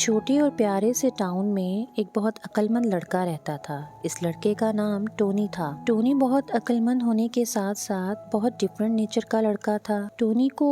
چھوٹے اور پیارے سے ٹاؤن میں ایک بہت عقلمند لڑکا رہتا تھا۔ اس لڑکے کا نام ٹونی تھا۔ ٹونی بہت عقلمند ہونے کے ساتھ ساتھ بہت ڈفرینٹ نیچر کا لڑکا تھا۔ ٹونی کو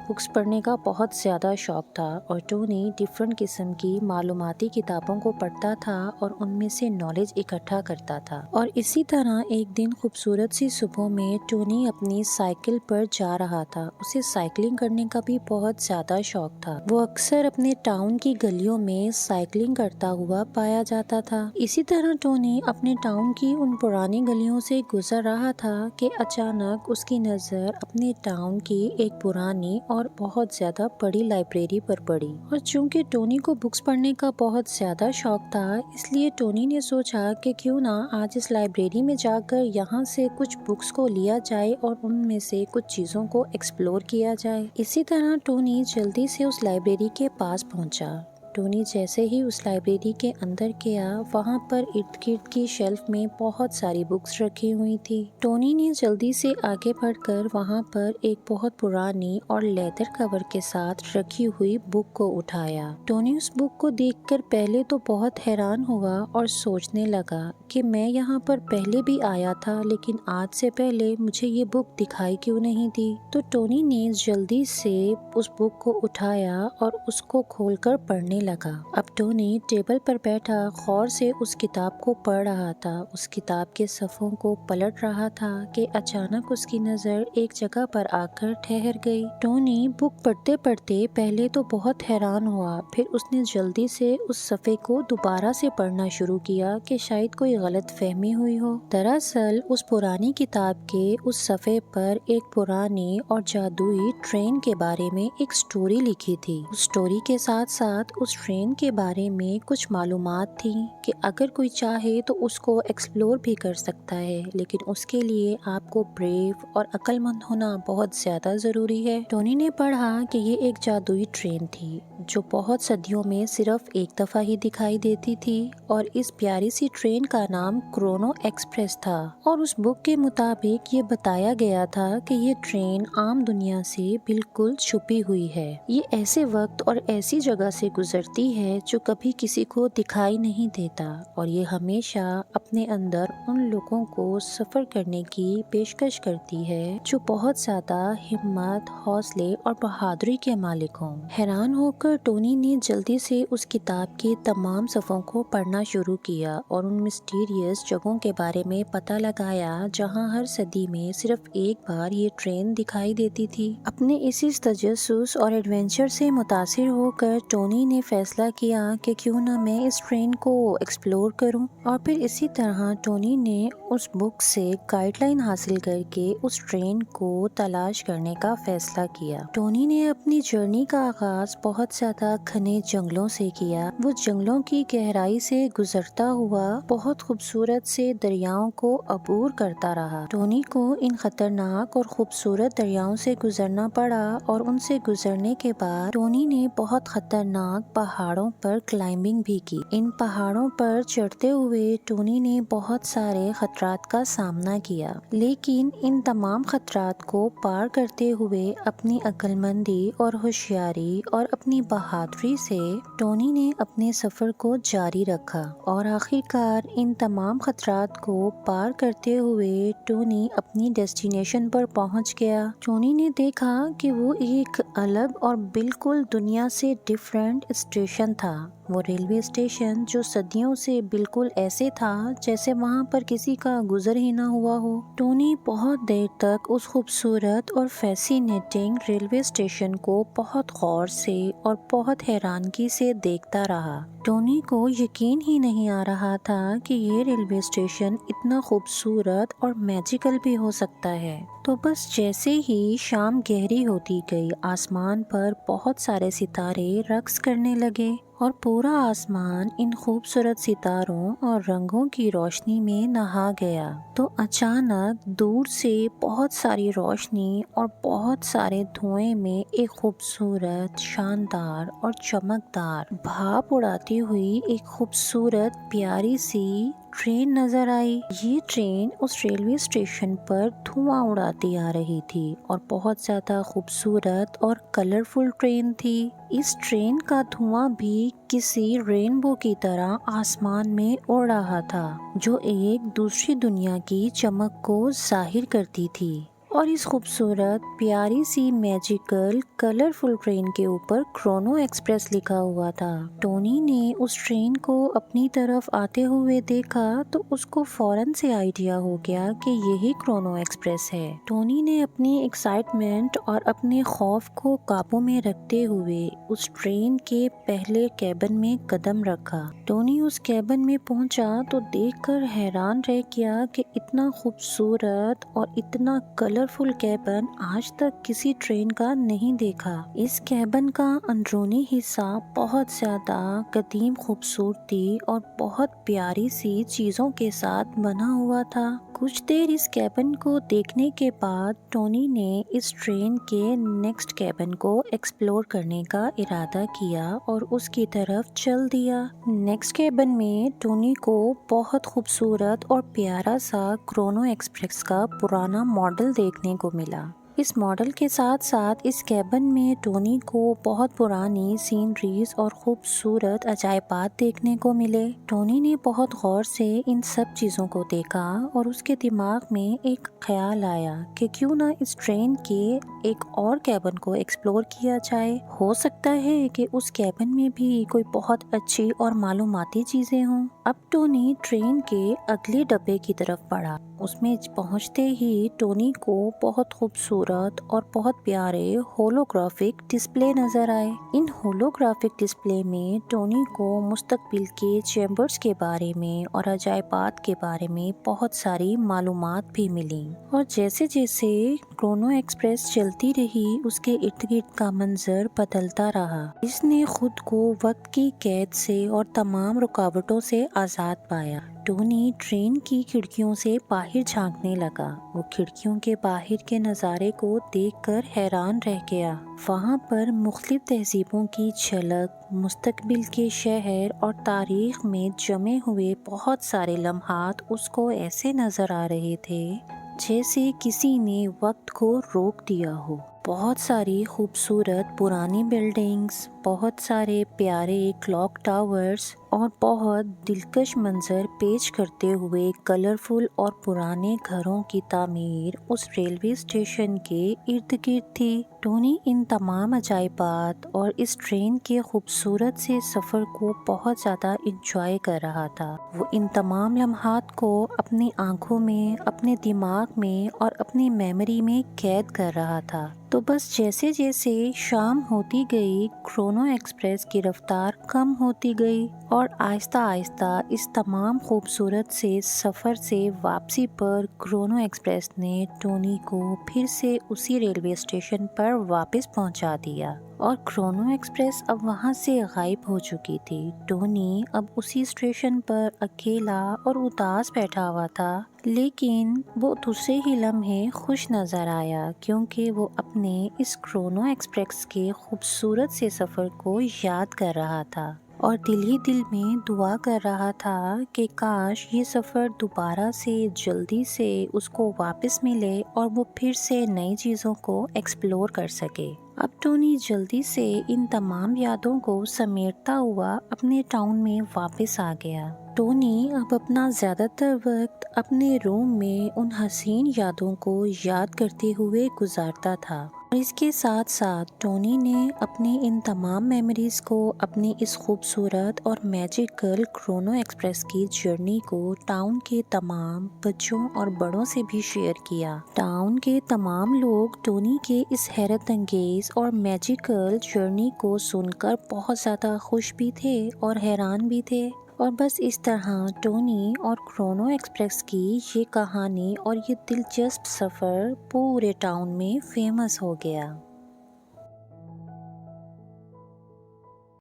بکس پڑھنے کا بہت زیادہ شوق تھا اور ٹونی ڈفرینٹ قسم کی معلوماتی کتابوں کو پڑھتا تھا اور ان میں سے نالج اکٹھا کرتا تھا۔ اور اسی طرح ایک دن خوبصورت سی صبح میں ٹونی اپنی سائیکل پر جا رہا تھا۔ اسے سائیکلنگ کرنے کا بھی بہت زیادہ شوق تھا۔ وہ اکثر اپنے ٹاؤن کی گلیوں میں سائیکلنگ کرتا ہوا پایا جاتا تھا۔ اسی طرح ٹونی اپنے ٹاؤن کی ان پرانی گلیوں سے گزر رہا تھا کہ اچانک اس کی نظر اپنے ٹاؤن کی ایک پرانی اور بہت زیادہ بڑی لائبریری پر پڑی، اور چونکہ ٹونی کو بکس پڑھنے کا بہت زیادہ شوق تھا، اس لیے ٹونی نے سوچا کہ کیوں نہ آج اس لائبریری میں جا کر یہاں سے کچھ بکس کو لیا جائے اور ان میں سے کچھ چیزوں کو ایکسپلور کیا جائے۔ اسی طرح ٹونی جلدی سے اس لائبریری کے پاس پہنچا۔ ٹونی جیسے ہی اس لائبریری کے اندر گیا، وہاں پر ارد گرد کی شیلف میں بہت ساری بکس رکھی ہوئی تھی۔ ٹونی نے جلدی سے آگے بڑھ کر وہاں پر ایک بہت پرانی اور لیدر کور کے ساتھ رکھی ہوئی بک کو اٹھایا۔ ٹونی اس بک کو دیکھ کر پہلے تو بہت حیران ہوا اور سوچنے لگا کہ میں یہاں پر پہلے بھی آیا تھا، لیکن آج سے پہلے مجھے یہ بک دکھائی کیوں نہیں دی۔ تو ٹونی نے جلدی سے اس بک کو اٹھایا اور اس کو کھول کر پڑھنے لگا۔ اب ٹونی ٹیبل پر بیٹھا غور سے اس کتاب کو پڑھ رہا تھا، اس کتاب کے صفحوں کو پلٹ رہا تھا کہ اچانک اس کی نظر ایک جگہ پر آ کر ٹھہر گئی۔ ٹونی بک پڑھتے پڑھتے پہلے تو بہت حیران ہوا، پھر اس نے جلدی سے اس صفحے کو دوبارہ سے پڑھنا شروع کیا کہ شاید کوئی غلط فہمی ہوئی ہو۔ دراصل اس پرانی کتاب کے اس صفحے پر ایک پرانی اور جادوئی ٹرین کے بارے میں ایک سٹوری لکھی تھی۔ اس سٹوری کے ساتھ ساتھ اس ٹرین کے بارے میں کچھ معلومات تھیں کہ اگر کوئی چاہے تو اس کو ایکسپلور بھی کر سکتا ہے، لیکن اس کے لیے آپ کو بریو اور عقل مند ہونا بہت زیادہ ضروری ہے۔ ٹونی نے پڑھا کہ یہ ایک جادوئی ٹرین تھی جو بہت صدیوں میں صرف ایک دفعہ ہی دکھائی دیتی تھی، اور اس پیاری سی ٹرین کا نام کرونو ایکسپریس تھا۔ اور اس بک کے مطابق یہ بتایا گیا تھا کہ یہ ٹرین عام دنیا سے بالکل چھپی ہوئی ہے۔ یہ ایسے وقت اور ایسی جگہ سے گزرتی ہے جو کبھی کسی کو دکھائی نہیں دیتا، اور یہ ہمیشہ اپنے اندر ان لوگوں کو سفر کرنے کی پیشکش کرتی ہے جو بہت زیادہ ہمت، حوصلے اور بہادری کے مالک ہوں۔ حیران ہو کر ٹونی نے جلدی سے اس کتاب کے تمام صفحوں کو پڑھنا شروع کیا اور ان مسٹیریس جگہوں کے بارے میں پتہ لگایا جہاں ہر صدی میں صرف ایک بار یہ ٹرین دکھائی دیتی تھی۔ اپنے اسی تجسس اور ایڈونچر سے متاثر ہو کر ٹونی نے فیصلہ کیا کہ کیوں نہ میں اس ٹرین کو ایکسپلور کروں، اور پھر اسی طرح ٹونی نے اس بک سے گائیڈ لائن حاصل کر کے اس ٹرین کو تلاش کرنے کا فیصلہ کیا۔ ٹونی نے اپنی جرنی کا آغاز بہت زیادہ گھنے جنگلوں سے کیا۔ وہ جنگلوں کی گہرائی سے گزرتا ہوا بہت خوبصورت سے دریاؤں کو عبور کرتا رہا۔ ٹونی کو ان خطرناک اور خوبصورت دریاؤں سے گزرنا پڑا، اور ان سے گزرنے کے بعد ٹونی نے بہت خطرناک پہاڑوں پر کلائمبنگ بھی کی۔ ان پہاڑوں پر چڑھتے ہوئے ٹونی نے بہت سارے خطرات کا سامنا کیا، لیکن ان تمام خطرات کو پار کرتے ہوئے اپنی عقل مندی اور ہوشیاری اور اپنی بہادری سے ٹونی نے اپنے سفر کو جاری رکھا، اور آخرکار ان تمام خطرات کو پار کرتے ہوئے ٹونی اپنی ڈیسٹینیشن پر پہنچ گیا۔ ٹونی نے دیکھا کہ وہ ایک الگ اور بالکل دنیا سے ڈفرینٹ اسٹیشن تھا۔ وہ ریلوے اسٹیشن جو صدیوں سے بالکل ایسے تھا جیسے وہاں پر کسی کا گزر ہی نہ ہوا ہو۔ ٹونی بہت دیر تک اس خوبصورت اور فیسینیٹنگ ریلوے اسٹیشن کو بہت غور سے اور بہت حیرانگی سے دیکھتا رہا۔ ٹونی کو یقین ہی نہیں آ رہا تھا کہ یہ ریلوے اسٹیشن اتنا خوبصورت اور میجیکل بھی ہو سکتا ہے۔ تو بس جیسے ہی شام گہری ہوتی گئی، آسمان پر بہت سارے ستارے رقص کرنے لگے، اور پورا آسمان ان خوبصورت ستاروں اور رنگوں کی روشنی میں نہا گیا۔ تو اچانک دور سے بہت ساری روشنی اور بہت سارے دھوئیں میں ایک خوبصورت، شاندار اور چمکدار بھاپ اڑاتی ہوئی ایک خوبصورت پیاری سی ٹرین نظر آئی۔ یہ ٹرین اس ریلوے اسٹیشن پر دھواں اڑاتی آ رہی تھی اور بہت زیادہ خوبصورت اور کلرفل ٹرین تھی۔ اس ٹرین کا دھواں بھی کسی رینبو کی طرح آسمان میں اڑ رہا تھا، جو ایک دوسری دنیا کی چمک کو ظاہر کرتی تھی۔ اور اس خوبصورت پیاری سی میجیکل کلرفل ٹرین کے اوپر کرونو ایکسپریس لکھا ہوا تھا۔ ٹونی نے اس ٹرین کو اپنی طرف آتے ہوئے دیکھا تو اس کو فوراً سے آئیڈیا ہو گیا کہ یہی کرونو ایکسپریس ہے۔ ٹونی نے اپنی ایکسائٹمنٹ اور اپنے خوف کو قابو میں رکھتے ہوئے اس ٹرین کے پہلے کیبن میں قدم رکھا۔ ٹونی اس کیبن میں پہنچا تو دیکھ کر حیران رہ گیا کہ اتنا خوبصورت اور اتنا کلرفل کیبن آج تک کسی ٹرین کا نہیں دیکھا۔ اس کیبن کا اندرونی حصہ بہت زیادہ قدیم خوبصورتی اور بہت پیاری سی چیزوں کے ساتھ بنا ہوا تھا۔ کچھ دیر اس کیبن کو دیکھنے کے بعد ٹونی نے اس ٹرین کے نیکسٹ کیبن کو ایکسپلور کرنے کا ارادہ کیا اور اس کی طرف چل دیا۔ نیکسٹ کیبن میں ٹونی کو بہت خوبصورت اور پیارا سا کرونو ایکسپریس کا پرانا ماڈل دیکھنے کو ملا۔ اس ماڈل کے ساتھ ساتھ اس کیبن میں ٹونی کو بہت پرانی سینریز اور خوبصورت عجائبات دیکھنے کو ملے۔ ٹونی نے بہت غور سے ان سب چیزوں کو دیکھا اور اس کے دماغ میں ایک خیال آیا کہ کیوں نہ اس ٹرین کے ایک اور کیبن کو ایکسپلور کیا جائے۔ ہو سکتا ہے کہ اس کیبن میں بھی کوئی بہت اچھی اور معلوماتی چیزیں ہوں۔ اب ٹونی ٹرین کے اگلے ڈبے کی طرف بڑھا۔ اس میں پہنچتے ہی ٹونی کو بہت خوبصورت اور بہت پیارے ہولوگرافک ڈسپلے نظر آئے۔ ان ہولوگرافک ڈسپلے میں ٹونی کو مستقبل کے چیمبرز کے بارے میں اور عجائبات کے بارے میں بہت ساری معلومات بھی ملیں۔ اور جیسے جیسے کرونو ایکسپریس چلتی رہی اس کے ارد گرد کا منظر بدلتا رہا۔ اس نے خود کو وقت کی قید سے اور تمام رکاوٹوں سے آزاد پایا۔ ٹونی ٹرین کی کھڑکیوں سے باہر جھانکنے لگا۔ وہ کھڑکیوں کے باہر کے نظارے کو دیکھ کر حیران رہ گیا۔ وہاں پر مختلف تہذیبوں کی جھلک، مستقبل کے شہر اور تاریخ میں جمے ہوئے بہت سارے لمحات اس کو ایسے نظر آ رہے تھے جیسے کسی نے وقت کو روک دیا ہو۔ بہت ساری خوبصورت پرانی بلڈنگز، بہت سارے پیارے کلاک ٹاورز اور بہت دلکش منظر پیش کرتے ہوئے کلرفل اور پرانے گھروں کی تعمیر اس ریلوے اسٹیشن کے ارد گرد تھی۔ ٹونی ان تمام عجائبات اور اس ٹرین کے خوبصورت سے سفر کو بہت زیادہ انجوائے کر رہا تھا۔ وہ ان تمام لمحات کو اپنی آنکھوں میں، اپنے دماغ میں اور اپنی میموری میں قید کر رہا تھا۔ تو بس جیسے جیسے شام ہوتی گئی کرونو ایکسپریس کی رفتار کم ہوتی گئی اور آہستہ آہستہ اس تمام خوبصورت سے سفر سے واپسی پر کرونو ایکسپریس نے ٹونی کو پھر سے اسی ریلوے اسٹیشن پر واپس پہنچا دیا اور کرونو ایکسپریس اب وہاں سے غائب ہو چکی تھی۔ ٹونی اب اسی اسٹیشن پر اکیلا اور اداس بیٹھا ہوا تھا، لیکن وہ دوسرے ہی لمحے خوش نظر آیا کیونکہ وہ اپنے اس کرونو ایکسپریس کے خوبصورت سے سفر کو یاد کر رہا تھا اور دل ہی دل میں دعا کر رہا تھا کہ کاش یہ سفر دوبارہ سے جلدی سے اس کو واپس ملے اور وہ پھر سے نئی چیزوں کو ایکسپلور کر سکے۔ اب ٹونی جلدی سے ان تمام یادوں کو سمیٹتا ہوا اپنے ٹاؤن میں واپس آ گیا۔ ٹونی اب اپنا زیادہ تر وقت اپنے روم میں ان حسین یادوں کو یاد کرتے ہوئے گزارتا تھا اور اس کے ساتھ ساتھ ٹونی نے اپنی ان تمام میموریز کو اپنی اس خوبصورت اور میجیکل کرونو ایکسپریس کی جرنی کو ٹاؤن کے تمام بچوں اور بڑوں سے بھی شیئر کیا۔ ٹاؤن کے تمام لوگ ٹونی کے اس حیرت انگیز اور میجیکل جرنی کو سن کر بہت زیادہ خوش بھی تھے اور حیران بھی تھے۔ اور بس اس طرح ٹونی اور کرونو ایکسپریس کی یہ کہانی اور یہ دلچسپ سفر پورے ٹاؤن میں فیمس ہو گیا۔